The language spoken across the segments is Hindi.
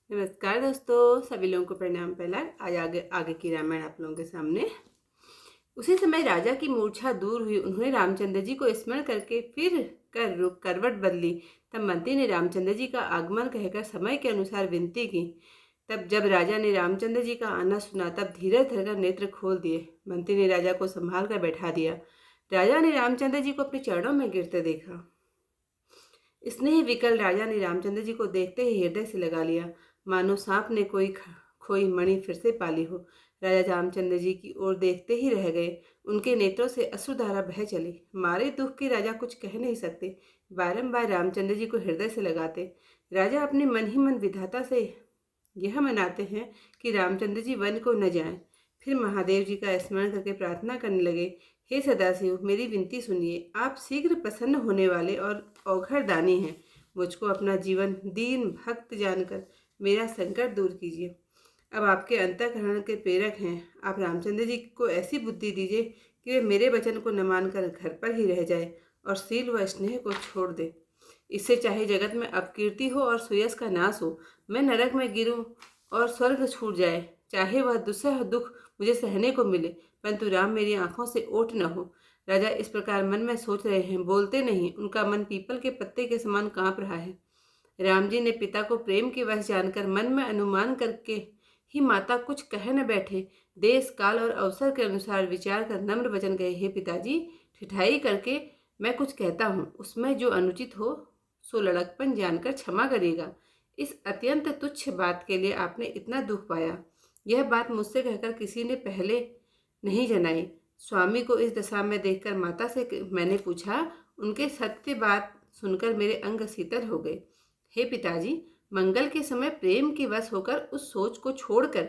नमस्कार दोस्तों, सभी लोगों को प्रणाम। पहला आज आगे आगे की रामायण आप लोगों के सामने। उसी समय राजा की मूर्छा दूर हुई। उन्होंने रामचंद्र जी को स्मरण करके फिर कर रुक करवट बदली। तब मंत्री ने रामचंद्र जी का आगमन कहकर समय के अनुसार विनती की। तब जब राजा ने रामचंद्र जी का आना सुना, तब धीरज धरकर नेत्र खोल दिए। मंत्री ने राजा को संभाल कर बैठा दिया। राजा ने रामचंद्र जी को अपने चरणों में गिरते देखा। स्नेह विकल राजा ने रामचंद्र जी को देखते ही हृदय से लगा लिया, मानो सांप ने कोई खोई मणि फिर से पाली हो। राजा रामचंद्र जी की ओर देखते ही रह गए। उनके नेत्रों से अश्रुधारा बह चली। मारे दुख के राजा कुछ कह नहीं सकते। बारंबार रामचंद्र जी को हृदय से लगाते। राजा अपने मन ही मन विधाता से यह मनाते हैं कि रामचंद्र जी वन को न जाएं। फिर महादेव जी का स्मरण करके प्रार्थना करने लगे, हे सदाशिव, मेरी विनती सुनिए। आप शीघ्र प्रसन्न होने वाले और अवघड़ दानी हैं। मुझको अपना जीवन दीन भक्त जानकर मेरा संकट दूर कीजिए। अब आपके अंतःकरण के प्रेरक हैं। आप रामचंद्र जी को ऐसी बुद्धि दीजिए कि वे मेरे वचन को न मानकर घर पर ही रह जाए और शील व स्नेह को छोड़ दे। इससे चाहे जगत में अपकीर्ति हो और सुयस का नाश हो, मैं नरक में गिरूं और स्वर्ग छूट जाए, चाहे वह दुस्सह दुख मुझे सहने को मिले, परंतु राम मेरी आंखों से ओट न हो। राजा इस प्रकार मन में सोच रहे हैं, बोलते नहीं। उनका मन पीपल के पत्ते के समान कांप रहा है। राम जी ने पिता को प्रेम के वश जानकर मन में अनुमान करके ही माता कुछ कह न बैठे, देश काल और अवसर के अनुसार विचार कर नम्र वचन कहे, हे पिताजी, ठिठाई करके मैं कुछ कहता हूँ, उसमें जो अनुचित हो सो लड़कपन जानकर क्षमा करिएगा। इस अत्यंत तुच्छ बात के लिए आपने इतना दुख पाया, यह बात मुझसे कहकर किसी ने पहले नहीं जनाई। स्वामी को इस दशा में देखकर माता से मैंने पूछा। उनके सत्य बात सुनकर मेरे अंग शीतल हो गए। हे पिताजी, मंगल के समय प्रेम के वश होकर उस सोच को छोड़कर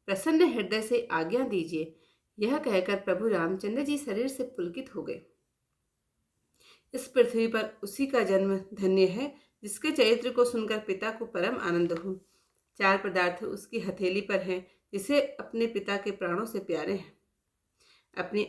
प्रसन्न हृदय से आज्ञा दीजिए। यह कहकर प्रभु रामचंद्र जी शरीर से पुलकित हो गए। इस पृथ्वी पर उसी का जन्म धन्य है जिसके चरित्र को सुनकर पिता को परम आनंद हो। चार पदार्थ उसकी हथेली पर हैं, जिसे अपने पिता के प्राणों से प्यारे हैं। अपनी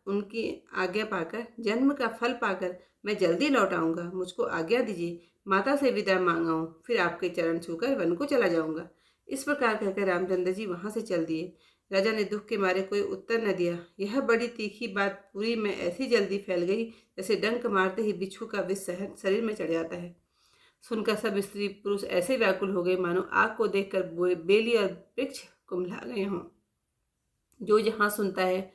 उनकी आज्ञा पाकर, जन्म का फल पाकर मैं जल्दी लौट आऊंगा। मुझको आज्ञा दीजिए, माता से विदा मांगाऊं, फिर आपके चरण छूकर वन को चला जाऊंगा। इस प्रकार कहकर रामचंद्र जी वहां से चल दिए। राजा ने दुख के मारे कोई उत्तर न दिया। यह बड़ी तीखी बात पुरी में ऐसी जल्दी फैल गई जैसे डंक मारते ही बिच्छू का विष शरीर में चढ़ जाता है। सुनकर सब स्त्री पुरुष ऐसे व्याकुल हो गए मानो आग को देखकर बेली और वृक्ष कुम्हला गए हों। जो जहाँ सुनता है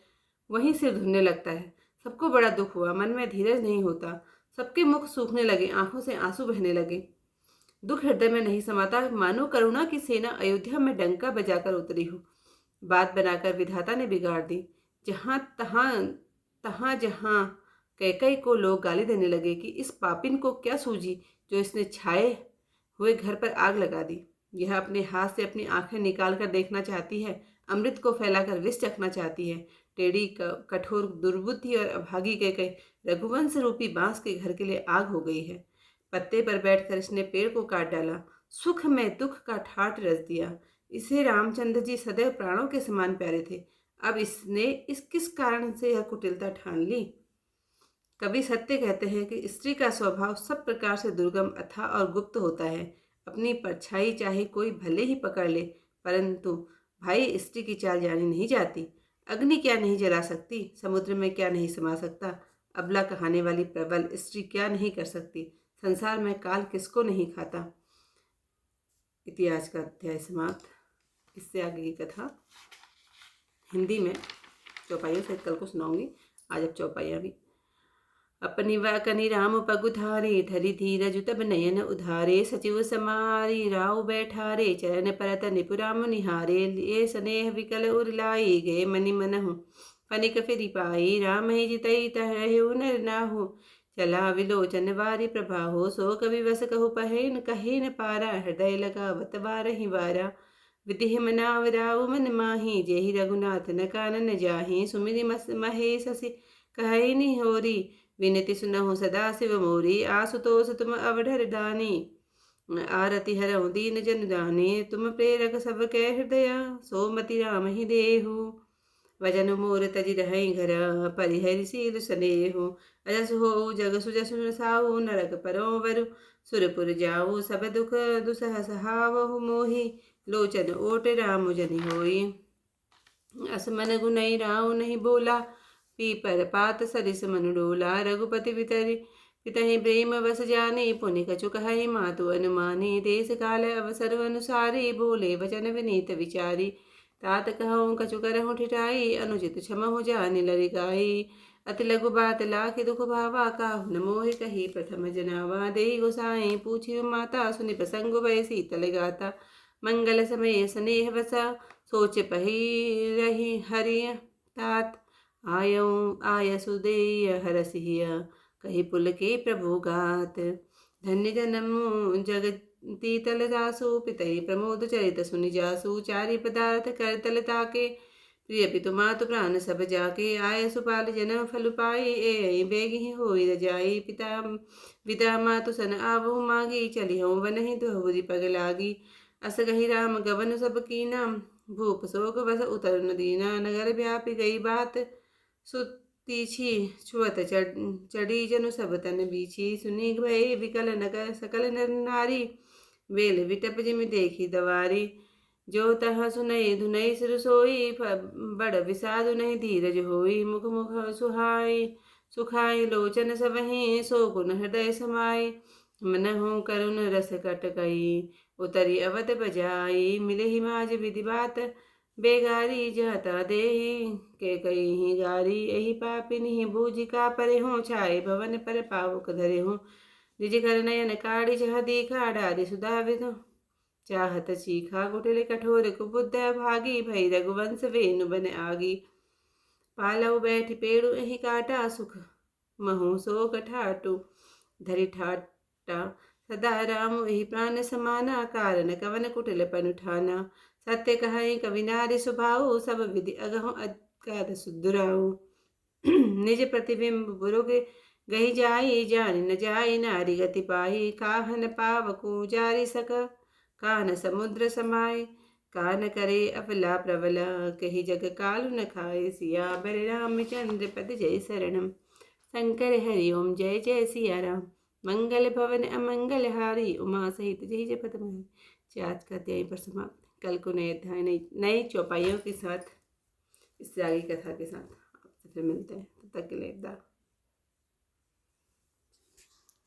वहीं सिर धुनने लगता है। सबको बड़ा दुख हुआ, मन में धीरज नहीं होता। सबके मुख सूखने लगे, आंखों से आंसू बहने लगे। दुख हृदय में नहीं समाता, मानो करुणा की सेना अयोध्या में डंका बजाकर उतरी हो। बात बनाकर विधाता ने बिगाड़ दी। जहां तहां जहां कैकई को लोग गाली देने लगे कि इस पापिन को क्या सूझी जो इसने छाए हुए घर पर आग लगा दी। यह अपने हाथ से अपनी आंखें निकाल कर देखना चाहती है, अमृत को फैलाकर विष चखना चाहती है। टेढ़ी कठोर दुर्बुद्धि और अभागी कैकई रघुवंश रूपी बांस के घर के लिए आग हो गई है। पत्ते पर बैठकर इसने पेड़ को काट डाला, सुख में दुख का ठाट रच दिया। इसे रामचंद्र जी सदैव प्राणों के समान प्यारे थे। अब इसने इस किस कारण से यह कुटिलता ठान ली। कवि सत्य कहते हैं कि स्त्री का स्वभाव सब प्रकार से दुर्गम, अथाह और गुप्त होता है। अपनी परछाई चाहे कोई भले ही पकड़ ले, परंतु भाई स्त्री की चाल जानी नहीं जाती। अग्नि क्या नहीं जला सकती, समुद्र में क्या नहीं समा सकता, अबला कहाने वाली प्रबल स्त्री क्या नहीं कर सकती, संसार में काल किसको नहीं खाता। इतिहास का अध्याय समाप्त। इससे आगे की कथा हिंदी में चौपाइयों से कल को सुनाऊंगी। आज अब चौपाइयाँ भी। अपनी वाकनी राम पगुधारे, धरि धीरज तब नयन उधारे, सचिव समारी राव बैठारे, चरण परत निपुराम निहारे, लिए स्नेह विकल उरलाई, गए मनि मनहु फनिक फिरि पाई, राम ही जितई तहु नर नाहु, चला विलोचन वारी प्रभाहो, सो कवि वस कहु कहे न पारा, हृदय लगावत बारहि बारा, विधि मनाव राव मन माही, जेहि रघुनाथ न कानन जाहि, सुमिरि महेश कहई निहोरी, विनति सुनहु सदा शिव मोरी, आसुतोष तुम अवढर दानी, आरति हरऊ दीन जन दानी, तुम प्रेरक सब कै हृदय, सोमति राम ही देहु, वजन मोर तजि रहई घर, परिहरि सील स्नेहु, अजस हो जग सुजसु साहु, नरक परो वरु, सुरपुर जाओ सब दुख दुसह सहावहु मोहि, लोचन ओट राम जनि होई। असमन गुनई राव नहीं बोला, पीपर पात सरिस मनु डोला। रघुपति पितहि प्रेम बस जाने, पुनि कछु कहहि मातु अनुमानी। देश काल अवसर अनुसारी, बोले वचन विनीत विचारी। तात कहूँ कछु करहु ठिठाई, अनुचित क्षमहु जानि लरिकाई। अति लघु बात लाखि दुख भावा, काहु न मोहि कही प्रथम जनावा। देहि गोसाई पूछियो माता, सुनि प्रसंग भय शीतल गाता। मंगल समय स्नेह बसा, सोच पही रही हरि तात। आयसु देय हरसिय, कही पुल के प्रभु गात। धन्य जन्म जगती तल दासु, पितहि प्रमोद चरित सुनि जासु। चारि पदार्थ कर तल ताके, प्रिय पितु मातु प्राण सब जाके। आय सुपाल जन्म फल पाई, ए बेगी होई रजाई। पिता विदा मातु सन आवहु मागी, चली हूँ बनहि दुहु पग लागी। अस कही राम गवन सब कीना, भूप शोक बस उतर न दीना। नगर व्यापी गई बात, सुतीछी छुअत चढ़ी जनु सब तन बीछी। सुनी भय विकल नगर सकल नर नारी, वेल विटप जिमि देखी दवारी। जो तह सुनई धुनई सिर सोई, बड़ विषादु नहीं धीरज होई। मुख मुख सुखाई लोचन सबहि, सो गुण हृदय समाई। मनहु करुण रस कटकई, उतरी अवध बजाई। मिले ही माज विधि बात बेगारी, जहता देहि के कही गारी। यही पापिनी बूझी का परे हों, छाए भवन पर पावक धरे हों। निज कर नयन काढ़ी जह देखा, डारी सुधा विधु चाहत चीखा। कुटिल कठोर कुबुद्ध भागी, भई रघुवंश वेनु बन आगी। पालव बैठ पेड़ु एहि काटा, सुख महु शोक ठाटू धरि ठाटा। सदा राम एहि प्राण समाना, कारण कवन कुटिल पनु ठाना। सत्य कहाई कवि नारी स्वभाव, सब विधि अगहु अगाध सुधुराऊ। निज प्रतिबिंब बुरुग गही जाई, जानि न जाई नारी गति पाई। काहन पावकु जारी सक, कान समुद्र समाय। कान करे अफला प्रबला, कही जग कालु न खाए। सियावर रामचंद्र पद जय शरणम। शंकर हरि ओम जय जय सिया राम। मंगल भवन अमंगल हारी, उमा सहित जय जपत महरी। आज का अध्याय पर समाप्त। कल को नए अध्याय नई चौपाइयों के साथ, इस आगे कथा के साथ आपसे फिर मिलते हैं। तब तक के लिए